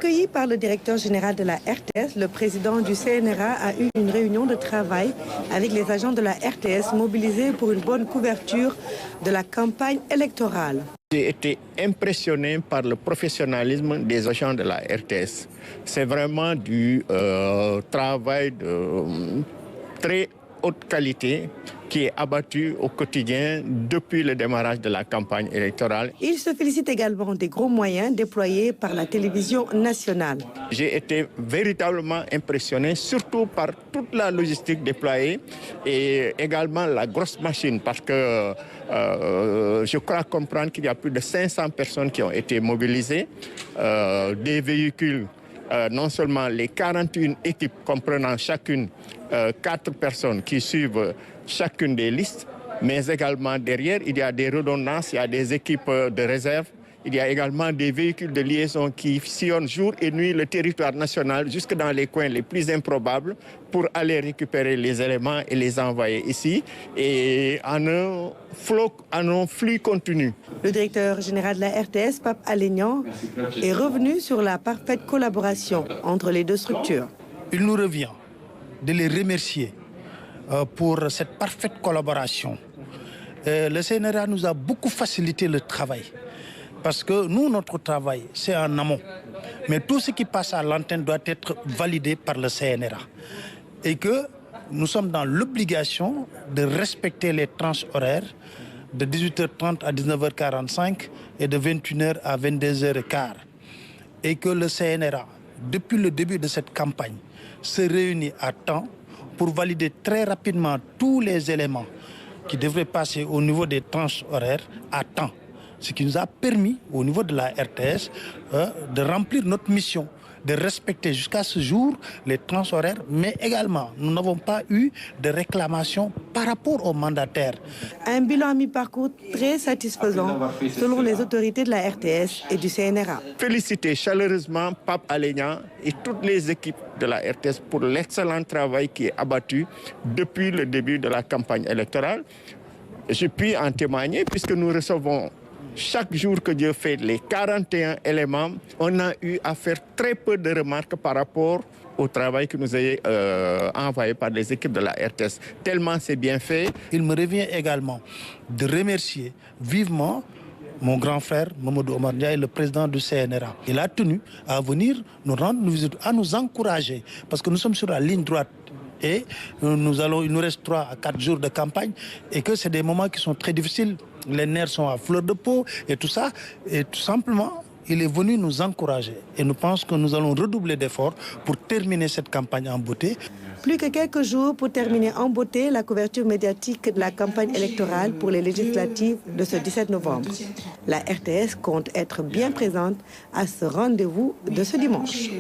Accueilli par le directeur général de la RTS, le président du CNRA a eu une réunion de travail avec les agents de la RTS mobilisés pour une bonne couverture de la campagne électorale. J'ai été impressionné par le professionnalisme des agents de la RTS. C'est vraiment du travail de très haute qualité qui est abattu au quotidien depuis le démarrage de la campagne électorale. Il se félicite également des gros moyens déployés par la télévision nationale. J'ai été véritablement impressionné, surtout par toute la logistique déployée et également la grosse machine, parce que je crois comprendre qu'il y a plus de 500 personnes qui ont été mobilisées, des véhicules. Non seulement les 41 équipes comprenant chacune 4 personnes qui suivent chacune des listes, mais également derrière, il y a des redondances, il y a des équipes de réserve, il y a également des véhicules de liaison qui sillonnent jour et nuit le territoire national jusque dans les coins les plus improbables pour aller récupérer les éléments et les envoyer ici et en un flux continu. Le directeur général de la RTS, Pape Alé Niang, est revenu sur la parfaite collaboration entre les deux structures. Il nous revient de les remercier pour cette parfaite collaboration. Le CNRA nous a beaucoup facilité le travail. Parce que nous, notre travail, c'est en amont. Mais tout ce qui passe à l'antenne doit être validé par le CNRA. Et que nous sommes dans l'obligation de respecter les tranches horaires de 18h30 à 19h45 et de 21h à 22h15. Et que le CNRA, depuis le début de cette campagne, se réunit à temps pour valider très rapidement tous les éléments qui devraient passer au niveau des tranches horaires à temps. Ce qui nous a permis, au niveau de la RTS, de remplir notre mission, de respecter jusqu'à ce jour les tranches horaires, mais également, nous n'avons pas eu de réclamation par rapport aux mandataires. Un bilan à mi-parcours très satisfaisant, selon les autorités de la RTS et du CNRA. Féliciter chaleureusement Pape Alé Niang et toutes les équipes de la RTS pour l'excellent travail qui est abattu depuis le début de la campagne électorale. Je puis en témoigner puisque nous recevons chaque jour que Dieu fait les 41 éléments, on a eu à faire très peu de remarques par rapport au travail que nous est envoyé par les équipes de la RTS. Tellement c'est bien fait. Il me revient également de remercier vivement mon grand frère, Mamadou Omar Ndiaye, le président du CNRA. Il a tenu à venir nous rendre visite, à nous encourager, parce que nous sommes sur la ligne droite. Et il nous reste 3 à 4 jours de campagne et que c'est des moments qui sont très difficiles. Les nerfs sont à fleur de peau et tout ça. Et tout simplement, il est venu nous encourager. Et nous pensons que nous allons redoubler d'efforts pour terminer cette campagne en beauté. Plus que quelques jours pour terminer en beauté la couverture médiatique de la campagne électorale pour les législatives de ce 17 novembre. La RTS compte être bien présente à ce rendez-vous de ce dimanche.